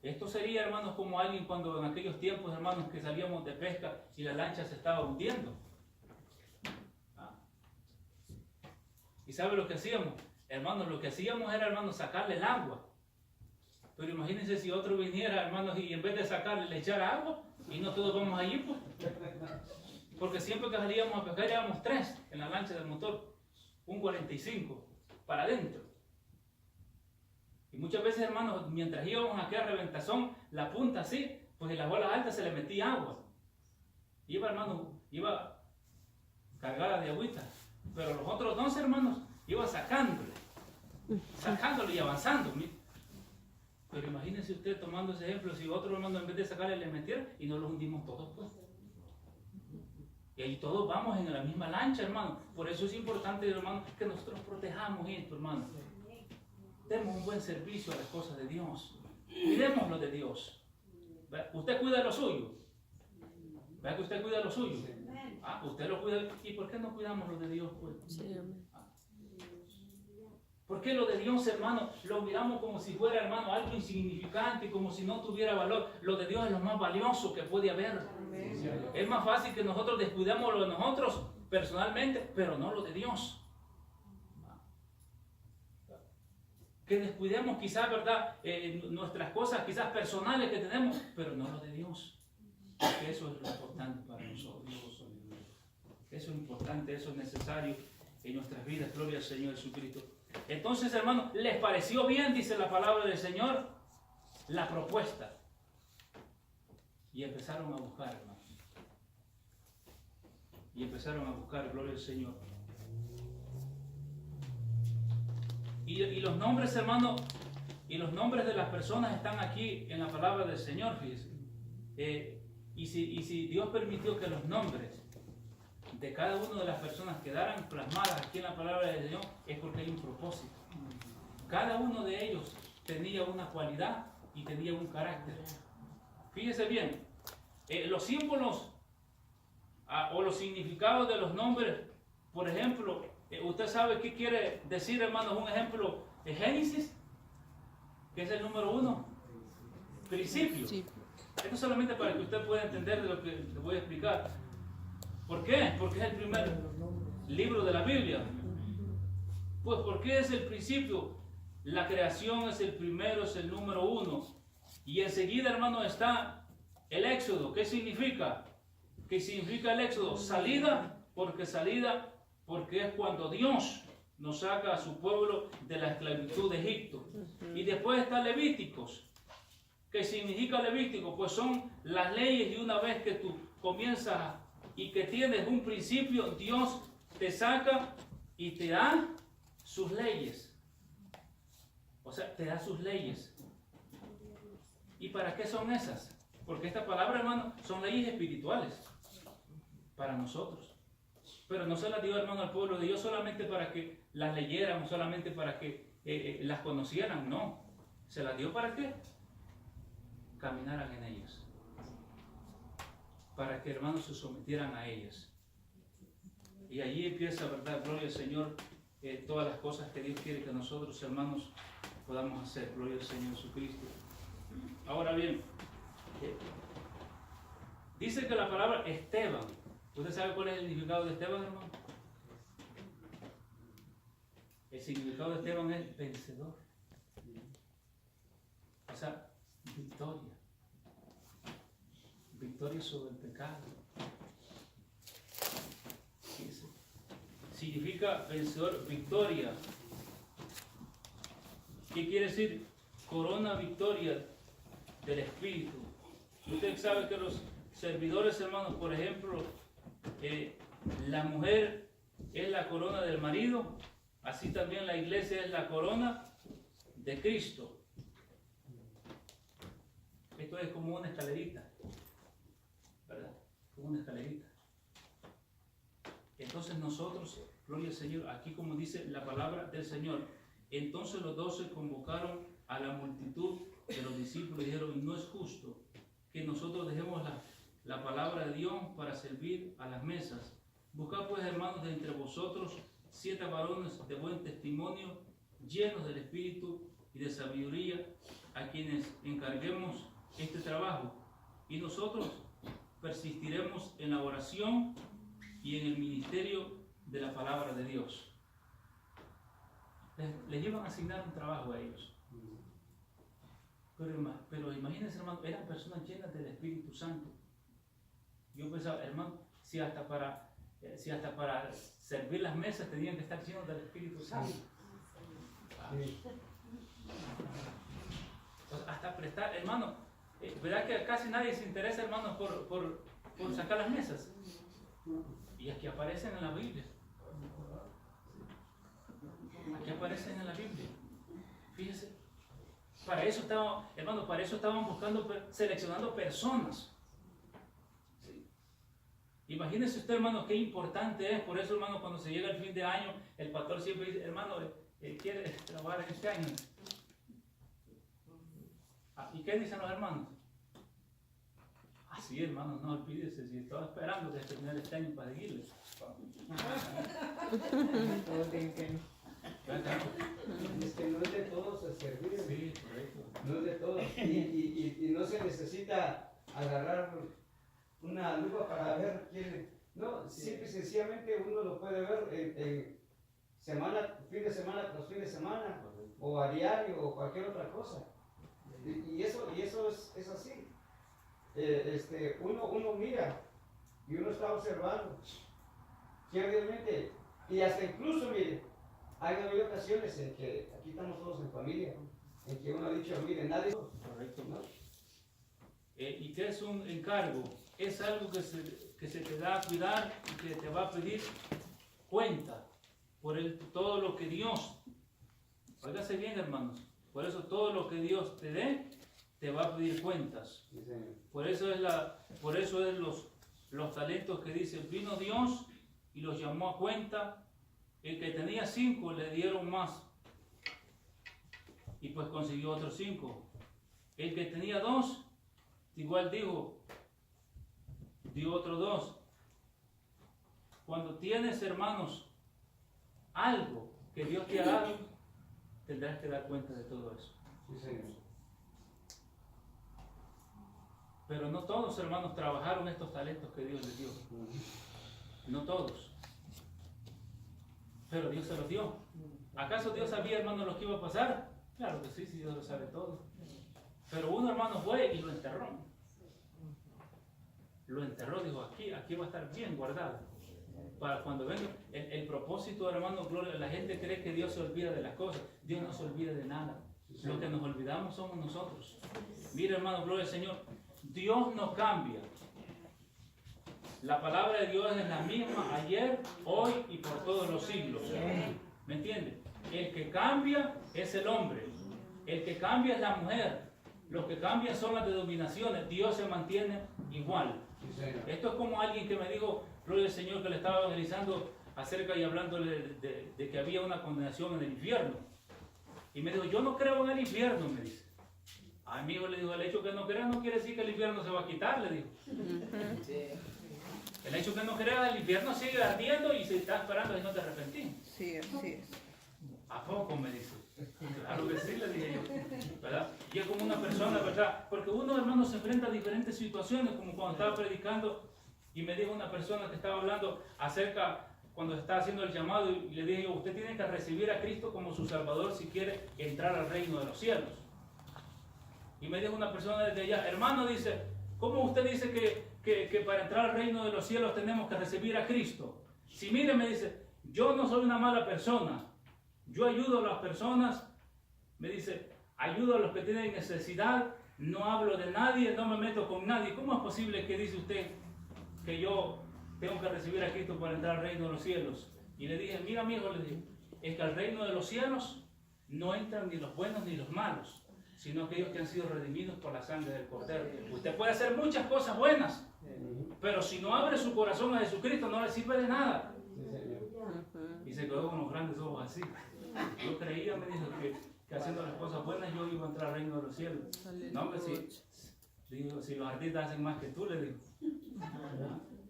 Esto sería, hermanos, como alguien cuando en aquellos tiempos, hermanos, que salíamos de pesca y la lancha se estaba hundiendo. ¿Y sabe lo que hacíamos? Hermanos, lo que hacíamos era, hermanos, sacarle el agua. Pero imagínense si otro viniera, hermanos, y en vez de sacarle, le echara agua, y no todos vamos allí, pues. Porque siempre que salíamos a pescar, éramos 3 en la lancha del motor, un 45 para adentro. Y muchas veces, hermanos, mientras íbamos aquí a reventazón, la punta así, pues en las bolas altas se le metía agua. Iba, hermano, iba cargada de agüita. Pero los otros 12, hermanos, iban sacándole y avanzando. Pero imagínense usted tomando ese ejemplo, si otro hermano en vez de sacarle le metiera y no los hundimos todos, pues. Y ahí todos vamos en la misma lancha, hermano. Por eso es importante, hermano, que nosotros protejamos esto, hermano. Demos un buen servicio a las cosas de Dios. Cuidemos lo de Dios. ¿Verdad? Usted cuida lo suyo. ¿Verdad que usted cuida lo suyo? Usted lo cuida. ¿Y por qué no cuidamos lo de Dios, pues? ¿Por qué lo de Dios, hermano, lo miramos como si fuera, hermano, algo insignificante, como si no tuviera valor? Lo de Dios es lo más valioso que puede haber. Amén. Es más fácil que nosotros descuidemos lo de nosotros personalmente, pero no lo de Dios. Que descuidemos quizás, ¿verdad?, nuestras cosas quizás personales que tenemos, pero no lo de Dios. Porque eso es lo importante para nosotros. Eso es importante, eso es necesario en nuestras vidas. Gloria al Señor Jesucristo. Entonces, hermanos, ¿les pareció bien, dice la palabra del Señor, la propuesta? Y empezaron a buscar, hermanos. Y empezaron a buscar, gloria al Señor. Y los nombres, hermanos, y los nombres de las personas están aquí en la palabra del Señor, fíjense. Y si Dios permitió que los nombres de cada una de las personas quedaran plasmadas aquí en la palabra del Señor, es porque hay un propósito. Cada uno de ellos tenía una cualidad y tenía un carácter. Fíjese bien, los símbolos o los significados de los nombres, por ejemplo, usted sabe qué quiere decir, hermanos, un ejemplo de Génesis, que es el número 1, principio. Esto solamente para que usted pueda entender de lo que le voy a explicar. ¿Por qué? Porque es el primer libro de la Biblia. Pues porque es el principio. La creación es el primero, es el número 1. Y enseguida, hermano, está el Éxodo. ¿Qué significa? ¿Qué significa el Éxodo? Salida, porque es cuando Dios nos saca a su pueblo de la esclavitud de Egipto. Y después está Levíticos. ¿Qué significa Levítico? Pues son las leyes, y una vez que tú comienzas y que tienes un principio, Dios te saca y te da sus leyes. O sea, te da sus leyes. ¿Y para qué son esas? Porque esta palabra, hermano, son leyes espirituales para nosotros. Pero no se las dio, hermano, al pueblo de Dios solamente para que las leyeran o solamente para que las conocieran. No. ¿Se las dio para qué? Caminaran en ellas. Para que, hermanos, se sometieran a ellas. Y allí empieza, ¿verdad? Gloria al Señor, todas las cosas que Dios quiere que nosotros, hermanos, podamos hacer. Gloria al Señor Jesucristo. Ahora bien, dice que la palabra Esteban, ¿usted sabe cuál es el significado de Esteban, hermano? El significado de Esteban es vencedor. O sea, victoria. Victoria sobre el pecado. Significa vencedor, victoria. ¿Qué quiere decir? Corona victoria del Espíritu. Usted sabe que los servidores, hermanos, por ejemplo, la mujer es la corona del marido, así también la iglesia es la corona de Cristo. Esto es como una escalerita, ¿verdad? Como una escalerita. Entonces nosotros, gloria al Señor, aquí como dice la palabra del Señor, entonces los 12 convocaron a la multitud de los discípulos y dijeron, no es justo que nosotros dejemos la palabra de Dios para servir a las mesas. Buscad pues, hermanos, de entre vosotros 7 varones de buen testimonio, llenos del Espíritu y de sabiduría, a quienes encarguemos este trabajo, y nosotros persistiremos en la oración y en el ministerio de la palabra de Dios. Les iban a asignar un trabajo a ellos. Pero imagínense, hermano, eran personas llenas del Espíritu Santo. Yo pensaba, hermano, si hasta para servir las mesas tenían que estar llenos del Espíritu Santo. Hasta prestar, hermano, ¿verdad que casi nadie se interesa, hermano, por sacar las mesas? Y aquí aparecen en la Biblia. Aquí aparecen en la Biblia. Fíjese, para eso estaban, hermano, para eso estaban buscando, seleccionando personas. ¿Sí? Imagínese usted, hermano, qué importante es. Por eso, hermano, cuando se llega el fin de año, el pastor siempre dice, hermano, ¿quiere trabajar en este año? ¿Y qué dicen los hermanos? Sí, hermano, no olvídese, si estaba esperando de terminar este año para seguirle. Es que no es de todos el servir. Sí, correcto. No es de todos. Y no se necesita agarrar una lupa para ver quién. No, simple y sencillamente uno lo puede ver en semana, fin de semana tras fin de semana, o a diario, o cualquier otra cosa. Y eso es así. Uno mira y uno está observando que realmente, y hasta incluso, mire, hay habido ocasiones en que aquí estamos todos en familia, en que uno ha dicho, mire, nadie. Correcto. ¿No? ¿Y qué es un encargo? Es algo que se te da a cuidar y que te va a pedir cuenta por todo lo que Dios, óigase bien, hermanos, por eso todo lo que Dios te dé, te va a pedir cuentas. Sí, señor. Por eso es los talentos que dice, vino Dios y los llamó a cuenta. El que tenía 5 le dieron más y pues consiguió otros 5. El que tenía 2 igual dijo, dio otros 2. Cuando tienes, hermanos, algo que Dios te ha dado, tendrás que dar cuenta de todo eso. Sí, señor. Pero no todos, hermanos, trabajaron estos talentos que Dios les dio. No todos. Pero Dios se los dio. ¿Acaso Dios sabía, hermano, lo que iba a pasar? Claro que sí, Dios lo sabe todo. Pero uno, hermano, fue y lo enterró. Lo enterró, dijo, aquí va a estar bien guardado. Para cuando venga, el propósito, hermano, gloria, la gente cree que Dios se olvida de las cosas. Dios no se olvida de nada. Lo que nos olvidamos somos nosotros. Mira, hermano, gloria al Señor. Dios no cambia. La palabra de Dios es la misma ayer, hoy y por todos los siglos. ¿Me entiende? El que cambia es el hombre. El que cambia es la mujer. Los que cambian son las denominaciones. Dios se mantiene igual. Esto es como alguien que me dijo, gloria al Señor, que le estaba evangelizando acerca y hablándole de que había una condenación en el infierno. Y me dijo, yo no creo en el infierno, me dice. Amigo, le dijo, el hecho que no creas no quiere decir que el infierno se va a quitar, le dijo. El hecho que no creas, el infierno sigue ardiendo y se está esperando y no te arrepentís. Sí, así es. ¿A poco? Me dice. Claro que sí, le dije yo. ¿Verdad? Y es como una persona, ¿verdad? Porque uno, hermano, se enfrenta a diferentes situaciones, como cuando estaba predicando y me dijo una persona que estaba hablando acerca, cuando estaba haciendo el llamado, y le dije yo, usted tiene que recibir a Cristo como su Salvador si quiere entrar al reino de los cielos. Y me dijo una persona desde allá, hermano, dice, ¿cómo usted dice que para entrar al reino de los cielos tenemos que recibir a Cristo? Si mire, me dice, yo no soy una mala persona, yo ayudo a las personas, me dice, ayudo a los que tienen necesidad, no hablo de nadie, no me meto con nadie. ¿Cómo es posible que dice usted que yo tengo que recibir a Cristo para entrar al reino de los cielos? Y le dije, mira, mi hijo, le dije, es que al reino de los cielos no entran ni los buenos ni los malos, sino aquellos que han sido redimidos por la sangre del Cordero. Usted puede hacer muchas cosas buenas, pero si no abre su corazón a Jesucristo, no le sirve de nada. Y se quedó con los grandes ojos así. Yo creía, me dijo, que haciendo las cosas buenas yo iba a entrar al reino de los cielos. No, que si los artistas hacen más que tú, le digo.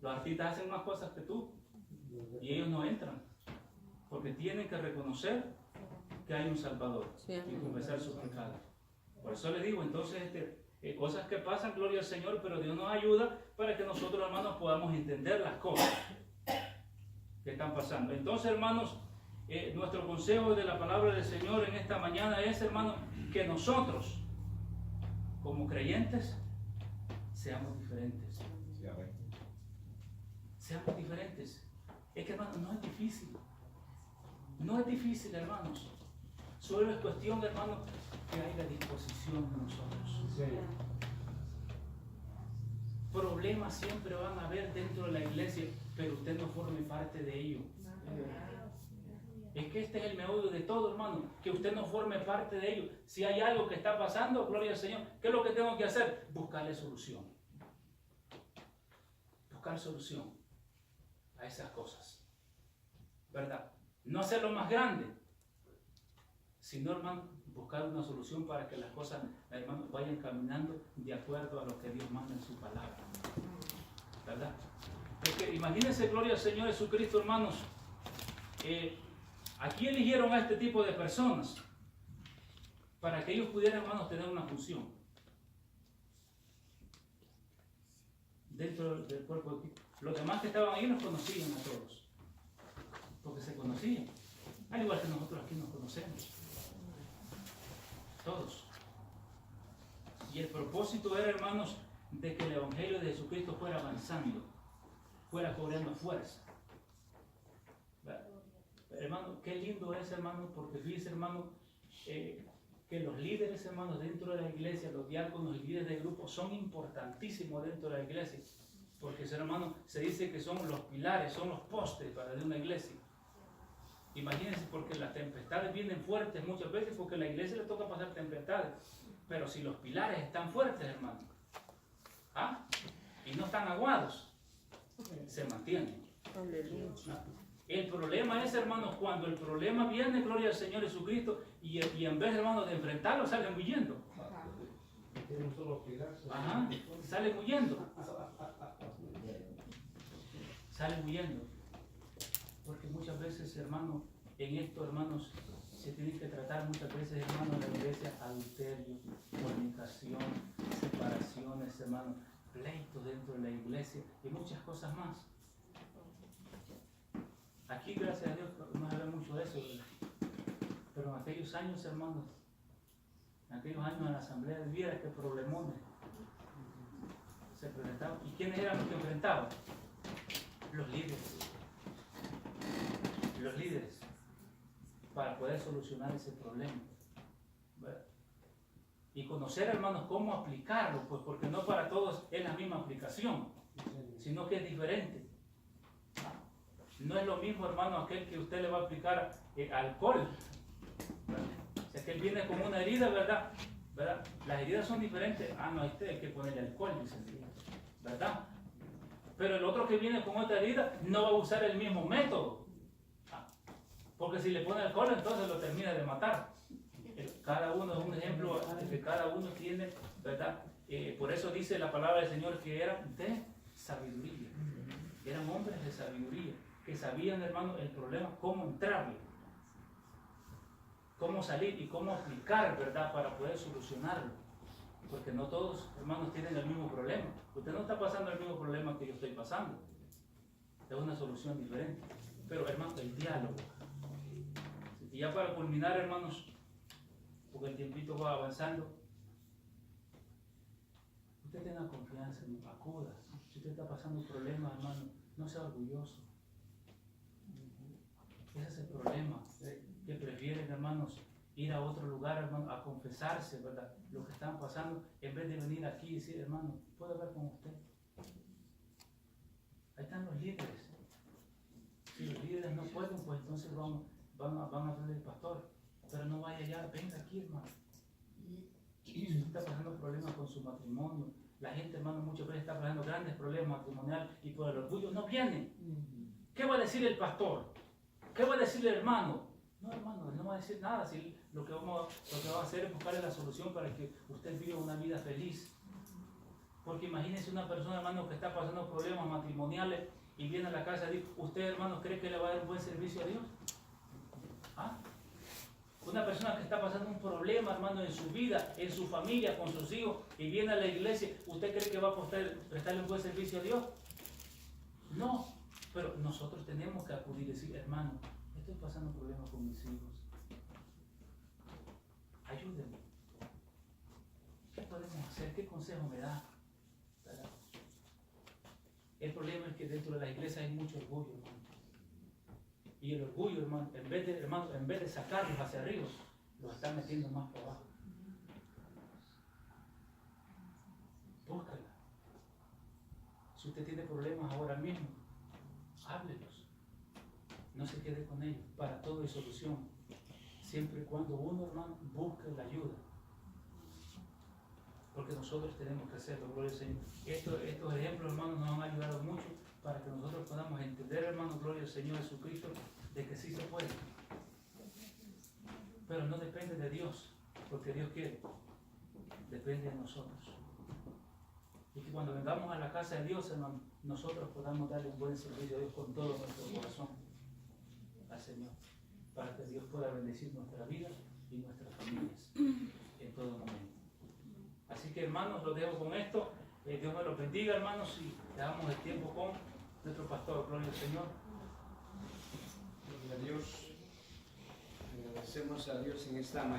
Los artistas hacen más cosas que tú y ellos no entran, porque tienen que reconocer que hay un Salvador y confesar sus pecados. Por eso le digo, entonces, cosas que pasan, gloria al Señor, pero Dios nos ayuda para que nosotros, hermanos, podamos entender las cosas que están pasando. Entonces, hermanos, nuestro consejo de la palabra del Señor en esta mañana es, hermanos, que nosotros, como creyentes, seamos diferentes. Seamos diferentes. Es que, hermanos, no es difícil. No es difícil, hermanos. Solo es cuestión, hermanos, que haya disposición de nosotros. Problemas siempre van a haber dentro de la iglesia, pero usted no forme parte de ello. Es que este es el meollo de todo, hermano, que usted no forme parte de ello. Si hay algo que está pasando, gloria al Señor, ¿qué es lo que tengo que hacer? Buscarle solución. Buscar solución a esas cosas, ¿verdad? No hacerlo más grande, sino, hermano, buscar una solución para que las cosas, hermano, vayan caminando de acuerdo a lo que Dios manda en su palabra, ¿verdad? Es que imagínense, gloria al Señor Jesucristo, hermanos, aquí eligieron a este tipo de personas para que ellos pudieran, hermanos, tener una función dentro del cuerpo de Cristo. Los demás que estaban ahí nos conocían a todos, porque se conocían, al igual que nosotros aquí nos conocemos, todos. Y el propósito era, hermanos, de que el Evangelio de Jesucristo fuera avanzando, fuera cobrando fuerza. Hermano, qué lindo es, hermano, porque fíjense, hermano, que los líderes, hermanos, dentro de la iglesia, los diáconos y líderes de grupo son importantísimos dentro de la iglesia, porque, hermano, se dice que son los pilares, son los postes de una iglesia. Imagínense, porque las tempestades vienen fuertes muchas veces, porque a la iglesia le toca pasar tempestades, pero si los pilares están fuertes, hermano, y no están aguados, se mantienen. El problema es, hermanos, cuando el problema viene, gloria al Señor Jesucristo, y en vez, hermanos, de enfrentarlo, salen huyendo. Salen huyendo. Salen huyendo. Porque muchas veces, hermanos, en esto, hermanos, se tiene que tratar muchas veces, hermanos, en la iglesia, adulterio, fornicación, separaciones, hermanos, pleitos dentro de la iglesia y muchas cosas más. Aquí, gracias a Dios, no se ve mucho de eso, ¿verdad? Pero en aquellos años, hermanos, en aquellos años en la asamblea de vida, qué problemones se presentaban. ¿Y quiénes eran los que enfrentaban? Los líderes. Los líderes, para poder solucionar ese problema, ¿verdad? Y conocer, hermanos, cómo aplicarlo, pues porque no para todos es la misma aplicación, sino que es diferente. No es lo mismo, hermano, aquel que usted le va a aplicar alcohol, ¿verdad? Si aquel viene con una herida, ¿verdad? Las heridas son diferentes. No, a este hay que ponerle alcohol, dice, ¿verdad? Pero el otro que viene con otra herida no va a usar el mismo método. Porque si le pone alcohol, entonces lo termina de matar. Cada uno es un ejemplo de que cada uno tiene, ¿verdad? Por eso dice la palabra del Señor que eran de sabiduría. Eran hombres de sabiduría, que sabían, hermano, el problema, cómo entrarle, cómo salir y cómo aplicar, ¿verdad? Para poder solucionarlo. Porque no todos, hermanos, tienen el mismo problema. Usted no está pasando el mismo problema que yo estoy pasando. Es una solución diferente. Pero, hermano, el diálogo. Y ya para culminar, hermanos, porque el tiempito va avanzando, usted tenga confianza, acuda. Si usted está pasando un problema, hermano, no sea orgulloso. Ese es el problema, que prefieren, hermanos, ir a otro lugar, hermano, a confesarse, ¿verdad? Lo que están pasando, en vez de venir aquí y decir, hermano, ¿puedo hablar con usted? Ahí están los líderes. Si si los líderes no pueden, pues entonces van a hablar del pastor. Pero no vaya allá, venga aquí, hermano. Si usted está pasando problemas con su matrimonio, la gente, hermano, muchas veces está pasando grandes problemas matrimoniales y por el orgullo no vienen. ¿Qué va a decir el pastor? ¿Qué va a decir el hermano? No, hermano, no va a decir nada. Si lo que va a hacer es buscarle la solución para que usted viva una vida feliz. Porque imagínese una persona, hermano, que está pasando problemas matrimoniales y viene a la casa y dice, ¿usted, hermano, cree que le va a dar un buen servicio a Dios? ¿Ah? Una persona que está pasando un problema, hermano, en su vida, en su familia, con sus hijos, y viene a la iglesia, ¿usted cree que va a prestarle un buen servicio a Dios? No, pero nosotros tenemos que acudir y decir, hermano, estoy pasando problemas con mis hijos. Ayúdenme. ¿Qué podemos hacer? ¿Qué consejo me da? ¿Verdad? El problema es que dentro de la iglesia hay mucho orgullo, hermano. Y el orgullo, hermano, en vez de sacarlos hacia arriba, los están metiendo más para abajo. Búscala. Si usted tiene problemas ahora mismo, háblelos. No se quede con ellos. Para todo hay solución. Siempre y cuando uno, hermano, busque la ayuda. Porque nosotros tenemos que hacerlo, gloria al Señor. Estos ejemplos, hermanos, nos han ayudado mucho para que nosotros podamos entender, hermanos, gloria al Señor Jesucristo, de que sí se puede. Pero no depende de Dios, porque Dios quiere. Depende de nosotros. Y que cuando vengamos a la casa de Dios, hermano, nosotros podamos darle un buen servicio a Dios con todo nuestro corazón al Señor, para que Dios pueda bendecir nuestra vida y nuestras familias en todo momento. Así que, hermanos, los dejo con esto. Dios me los bendiga, hermanos, y le damos el tiempo con nuestro pastor. Gloria al Señor. Gloria a Dios. Agradecemos a Dios en esta mañana.